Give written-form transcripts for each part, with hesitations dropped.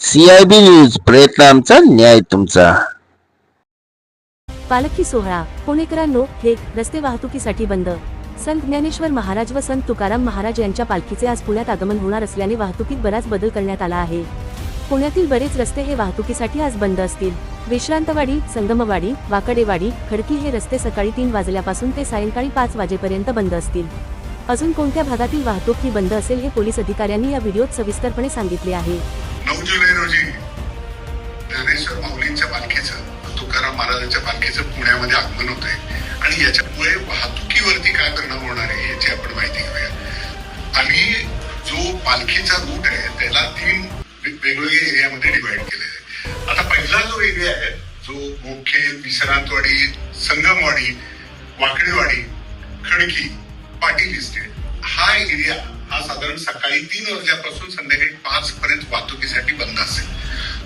CIB news, प्रयत्न आमचा, न्याय तुमचा. पालखी सोहळा. पुणेकरांनो, हे रस्ते वाहतुकीसाठी बंद. संत ज्ञानेश्वर महाराज व संत तुकाराम महाराज यांच्या पालखीचे आज पुण्यात आगमन होणार असल्याने वाहतुकीत बराच बदल करण्यात आला आहे. पुण्यातील बरेच रस्ते हे वाहतुकीसाठी आज बंद असतील. विश्रांतवाडी, संगमवाडी, वाकडेवाडी, खडकी हे रस्ते सकाळी 3 वाजल्यापासून ते सायंकाळी 5 वाजेपर्यंत बंद असतील. अजून कोणत्या भागातील वाहतूक ही बंद असेल हे पोलीस अधिकाऱ्यांनी या व्हिडिओत सविस्तरपणे सांगितले आहे. 9 जुलै रोजी ज्ञानेश्वर माऊलींच्या पालखीचं, तुकाराम महाराजांच्या पालखीचं पुण्यामध्ये आगमन होत आहे आणि याच्यामुळे वाहतुकीवरती काय परिणाम होणार आहे याची आपण माहिती घेऊया. आणि जो पालखीचा रूट आहे त्याला 3 वेगवेगळ्या एरियामध्ये डिवाइड केलेला आहे. आता पहिला जो एरिया आहे, जो मुख्य विश्रांतवाडी, संगमवाडी, वाकडेवाडी, खडकी, पाटील इस्टेट, हा एरिया हा साधारण सकाळी 3 वाजल्यापासून संध्याकाळी 5 पर्यंत वाहतुकीसाठी बंद असेल.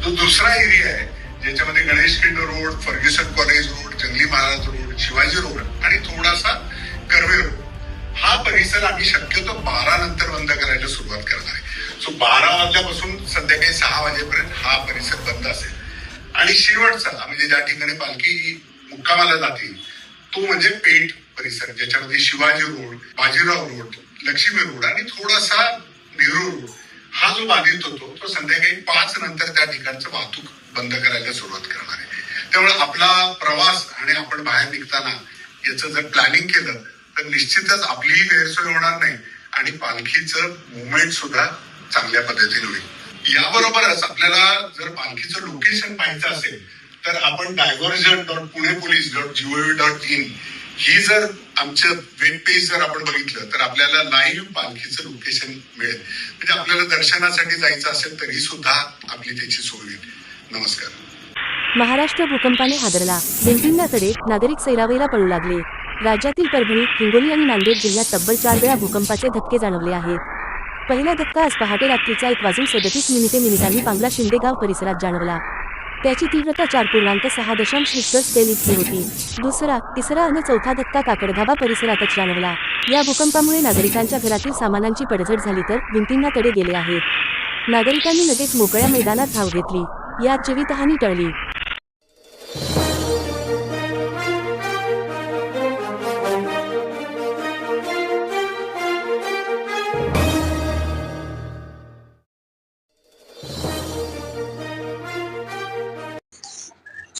तो दुसरा एरिया आहे ज्याच्यामध्ये Ganesh Khind road, Fergusson college road, जंगली महाराज रोड, शिवाजी रोड आणि थोडासा कर्वे रोड, हा परिसर आम्ही शक्यतो 12 नंतर बंद करायला सुरुवात करणार आहे. सो 12 वाजल्यापासून संध्याकाळी 6 वाजेपर्यंत हा परिसर बंद असेल. आणि शेवटचा म्हणजे ज्या ठिकाणी पालखी मुक्कामाला जाते तो म्हणजे पेठ परिसर, ज्याच्यामध्ये Shivaji road, Bajirao road, Lakshmi road आणि थोडासा नेहरू रोड हा जो बाधित होतो तो संध्याकाळी 5 नंतर त्या ठिकाणचं वाहतूक बंद करायला सुरुवात करणार आहे. त्यामुळे आपला प्रवास आणि आपण बाहेर निघताना याचं जर प्लॅनिंग केलं तर निश्चितच आपलीही गैरसोय होणार नाही आणि पालखीचं मुवमेंट सुद्धा चांगल्या पद्धतीने होईल. याबरोबरच आपल्याला जर पालखीचं लोकेशन पाहायचं असेल तर आपण diversion.punepolice.gov.in ही जर आमचं वेब पेज जर आपण बघितलं तर आपल्याला लाईव्ह पालखीचं लोकेशन मिळेल. म्हणजे आपल्याला दर्शनासाठी जायचं असेल तरी सुद्धा आपली त्याची सोय होईल. नमस्कार. महाराष्ट्र भूकंपाने हादरला. भिंतींना तडे, नागरिक सैरावैरा पळू लागले. राज्यातील परभणी, हिंगोली आणि नांदेड जिल्ह्यात तब्बल 4 वेळा भूकंपाचे धक्के जाणवले आहेत. पहिला धक्का आज पहाटे रात्रीचा 1:37 पांगला शिंदेगाव परिसरात जाणवला. त्याची तीव्रता 4.6 रिश्टर स्केल इतकी होती. दुसरा, तिसरा आणि चौथा धक्का काकडधाबा परिसरातच जाणवला. या भूकंपामुळे नागरिकांच्या घरातील सामानांची पडझड झाली तर भिंतींना तडे गेले आहेत. नागरिकांनी लगेच मोकळ्या मैदानात धाव घेतली. यात जीवितहानी टळली.